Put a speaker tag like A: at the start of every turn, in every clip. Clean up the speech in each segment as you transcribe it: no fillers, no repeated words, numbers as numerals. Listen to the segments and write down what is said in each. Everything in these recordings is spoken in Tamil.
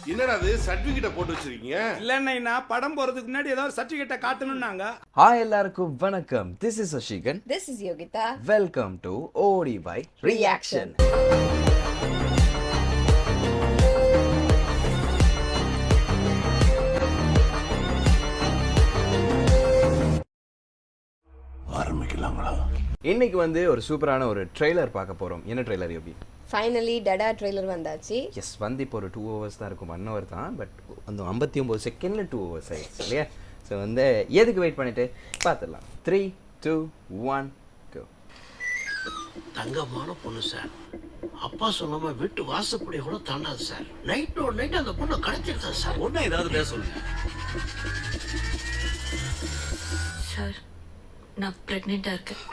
A: என்னடா அது சர்டிபிகேட்ட போட்டு வச்சிருக்கீங்க?
B: இல்லைன்னா படம் போறதுக்கு முன்னாடி ஏதாவது சர்டிபிகேட்டை காட்டணும்னாங்க.
C: ஹாய் எல்லாருக்கும் வணக்கம். This is Ashikan.
D: This is Yogita.
C: Welcome to ஓடி பை ரியாக்ஷன்.
A: ஆரம்பிக்கலாங்களா?
C: இன்னைக்கு வந்து ஒரு சூப்பரான ஒரு ட்ரெய்லர் பார்க்க போறோம். என்ன ட்ரெய்லர் யோபி?
D: Finally டடா ட்ரெய்லர் வந்தாச்சு.
C: எஸ், வந்து இப்போ ஒரு 2 hours தான் இருக்கும், 1 hour தான். பட் அந்த 59 செகண்ட்ல 2 hours ஆயிடுச்சு இல்லையா? ஸோ வந்து எதுக்கு வெயிட் பண்ணிட்டு பார்த்துடலாம். 3, 2, 1 go.
E: தங்கமான பொண்ணு சார். அப்பா சொல்லாம வீட்டு வாசப்படியை கூட தாண்டாது சார். நைட் அந்த பொண்ணை கடத்திருக்கா சார். ஒன்னும் ஏதாவது பேச சொல்லுங்க
F: சார். நான் பிரெக்னெண்டா இருக்கேன்.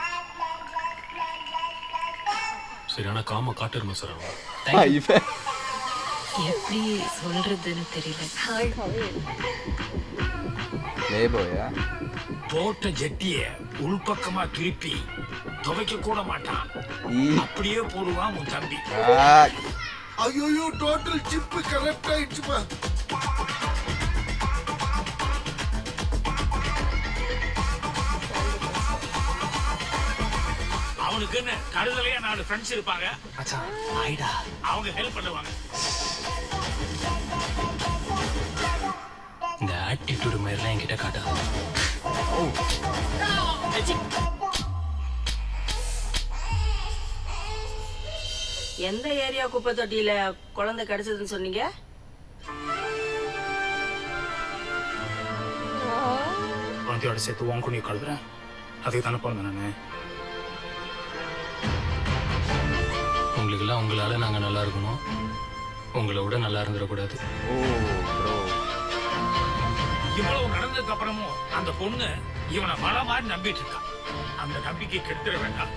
G: சரியான காம காட்டுமா சார்
F: எப்படி சொல்றதுன்னு தெரியல.
C: லேபோயா
E: போட்ட ஜட்டிய உள்பக்கமா திருப்பி துவைக்க கூட மாட்டான். அப்படியே போடுவான் உன் தம்பி. ஐயோ டோட்டல் சிப் கரெக்ட் ஆயிடுச்சுப்பா. அவனுக்கு என்ன கடுதலையா 4 ஃப்ரெண்ட்ஸ் இருப்பாங்க. ஐடா அவங்க ஹெல்ப் பண்ணுவாங்க.
G: இந்த ஆட்டிடியூட் மாதிரிலாம் என்கிட்ட காட்டாது.
H: எந்த ஏரியா குப்பை தொட்டியில குழந்தை கிடைச்சதுன்னு சொன்னீங்க?
G: குழந்தையோட சேர்த்து உன் குனியை கழுதுறேன். அதுக்கு தானே பிறந்தேன் நான். உங்களுக்கெல்லாம் உங்களால நாங்க நல்லா இருக்கணும், உங்களை விட நல்லா இருந்துடக்கூடாது.
E: இவ்வளவு நடந்ததுக்கு அப்புறமும் அந்த பொண்ணு இவனை மலை மாதிரி நம்பிட்டு இருக்கான். அந்த நம்பிக்கை கெடுத்துட வேண்டாம்.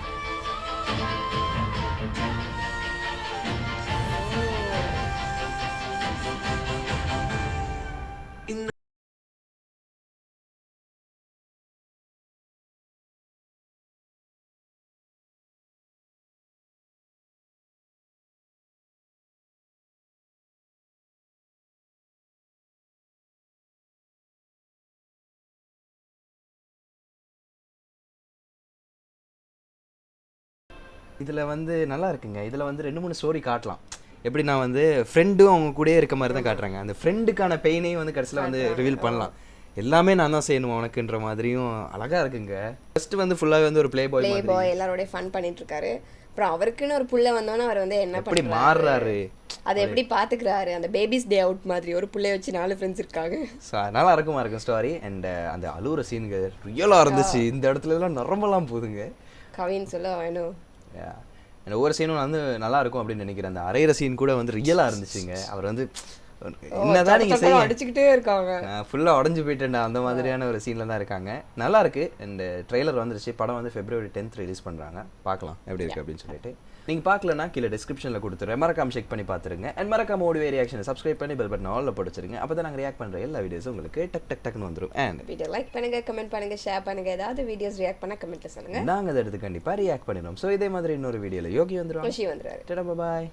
C: இதில் வந்து நல்லா இருக்குங்க. இதில் வந்து 2-3 ஸ்டோரி காட்டலாம். எப்படி நான் வந்து ஃப்ரெண்டும் அவங்க கூடயே இருக்க மாதிரி தான் காட்டுறாங்க. அந்த ஃப்ரெண்டுக்கான பெயினையும் வந்து கடைசியில் வந்து ரிவீல் பண்ணலாம். எல்லாமே நான் தான் செய்யணும் உனக்குன்ற மாதிரியும் அழகாக இருக்குங்க. ஃபர்ஸ்ட் வந்து ஃபுல்லாகவே வந்து ஒரு ப்ளே பாய்
D: எல்லாரோட ஃபன் பண்ணிட்டு இருக்காரு. அப்புறம் அவருக்குன்னு ஒரு புள்ள வந்தோன்னா அவர் வந்து என்ன
C: எப்படி மாறுறாரு,
D: அதை எப்படி பாத்துக்கிறாரு. அந்த பேபிஸ் டே அவுட் மாதிரி ஒரு புள்ளைய வச்சு 4 ஃப்ரெண்ட்ஸ் இருக்காங்க.
C: நல்லா இருக்கும் ஸ்டோரி. அண்ட் அந்த அழுகுற சீனுங்க ரியலாக இருந்துச்சு. இந்த இடத்துல எல்லாம் நரம்பெல்லாம் போகுதுங்க.
D: கவின்னு சொல்ல வேணும்.
C: ஒவ்வொரு சீனும் வந்து நல்லா இருக்கும் அப்படின்னு நினைக்கிறேன். அந்த அரைகிற சீன் கூட வந்து ரியலா இருந்துச்சுங்க. அவர் வந்து என்னதான் நீங்க செய்ய
D: அடிச்சுக்கிட்டே இருக்காங்க,
C: ஃபுல்லா உடஞ்சு போயிட்டேன் அந்த மாதிரியான ஒரு சீன்ல தான் இருக்காங்க. நல்லா இருக்கு. அண்ட் ட்ரெய்லர் வந்துருச்சு. படம் வந்து February 10th ரிலீஸ் பண்றாங்க. பார்க்கலாம் எப்படி இருக்கு அப்படின்னு சொல்லிட்டு. நீங்க பார்க்கலன்னா கீழே டிஸ்கிரிப்ஷன்ல கொடுத்துறேன், மறக்காம செக் பண்ணி பாத்துருங்க. அண்ட் மறக்காம ஓடி ரியாக்ஷன் சப்ஸ்கிரைப் பண்ணி பெல் பட்டன் ஆல்ல போட்டுருங்க. அப்பதான் நாங்க ரியாக்ட் பண்ற எல்லா வீடியோஸும் உங்களுக்கு டக்குன்னு வந்துடும். அண்ட்
D: வீடியோ லைக் பண்ணுங்க, கமெண்ட் பண்ணுங்க, ஷேர் பண்ணுங்க. ஏதாவது வீடியோஸ் ரியாக்ட் பண்ணா கமெண்ட்ல சொல்லுங்க.
C: நாங்க அதை எடுத்து கண்டிப்பா ரியாக்ட் பண்ணிடுவோம். ஸோ இதே மாதிரி இன்னொரு வீடியோல யோகி வந்துடும்,
D: ரிஷி வந்துருவாரு.
C: டாடா பாய்.